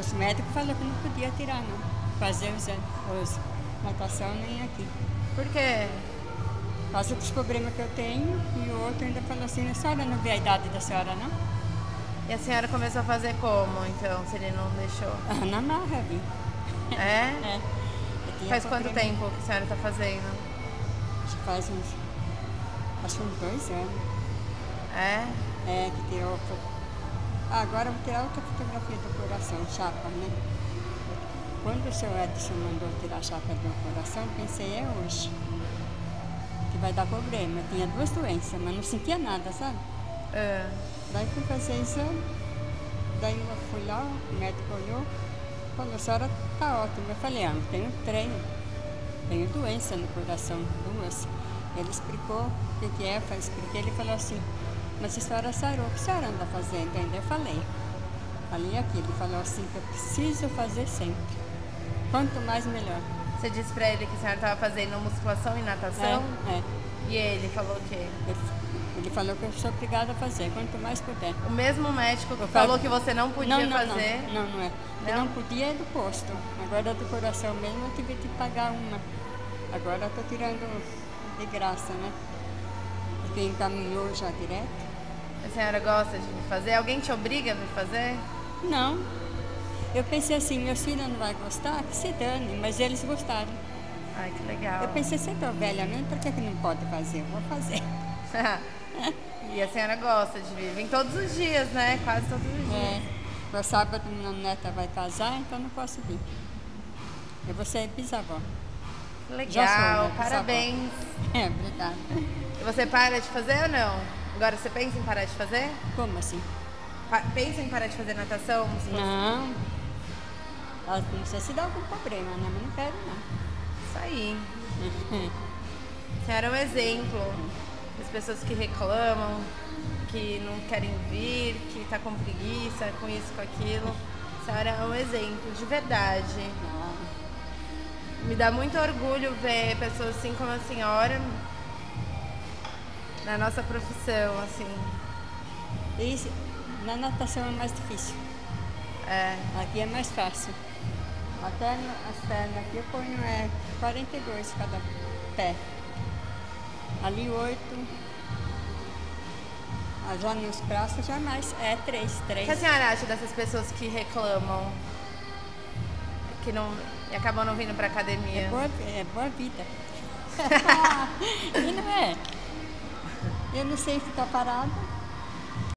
Os médicos falaram que não podia tirar, não. Fazer os natação nem aqui. Por quê? Por causa dos problemas que eu tenho, e o outro ainda falou assim, a senhora não vê a idade da senhora, não? E a senhora começou a fazer como, então, se ele não deixou? Ah, na marra, vi. É? É. Faz quanto tempo que a senhora tá fazendo? Acho que faz acho uns 2 anos. É? É, que tirou. Agora eu vou tirar outra fotografia do coração, chapa, né? Quando o senhor Edson mandou tirar a chapa do meu coração, pensei, é hoje. Que vai dar problema. Eu tinha 2 doenças, mas não sentia nada, sabe? É. Daí fui fazer exame, daí eu fui lá, o médico olhou, falou, a senhora tá ótima. Eu falei, não tenho tenho doença no coração, 2. Ele explicou o que é, eu expliquei, ele falou assim, mas a senhora sarou, o que a senhora anda fazendo ainda? Eu falei aquilo, ele falou assim, que eu preciso fazer sempre, quanto mais melhor. Você disse pra ele que a senhora tava fazendo musculação e natação? É. E ele falou o quê? Ele falou que eu sou obrigada a fazer, quanto mais puder. O mesmo médico que falou que você não podia fazer? Não é. Eu não podia é do posto. Agora do coração mesmo eu tive que pagar uma. Agora eu tô tirando de graça, né? Porque encaminhou já direto. A senhora gosta de fazer? Alguém te obriga a vir fazer? Não. Eu pensei assim, meus filhos não vão gostar, que se dane, mas eles gostaram. Ai, que legal. Eu pensei, se eu tô velha mesmo, por que não pode fazer? Eu vou fazer. E a senhora gosta de vir? Vem todos os dias, né? Quase todos os dias. É. No sábado minha neta vai casar, então não posso vir. Eu vou ser bisavó. Legal, parabéns. É, obrigada. E você para de fazer ou não? Agora você pensa em parar de fazer? Como assim? Pensa em parar de fazer natação? Não. Não sei se dá algum problema, né? Mas não quero, não. Isso aí. A senhora é um exemplo das pessoas que reclamam, que não querem vir, que tá com preguiça, com isso, com aquilo. A senhora é um exemplo, de verdade. Me dá muito orgulho ver pessoas assim como a senhora na nossa profissão, assim. Isso, na natação é mais difícil. É. Aqui é mais fácil. Até as pernas aqui eu ponho 42 cada pé. Ali 8. Já nos braços já mais. 3. O que a senhora acha dessas pessoas que reclamam? Que não, e acabam não vindo pra academia? É boa vida. E não é? Eu não sei ficar parada.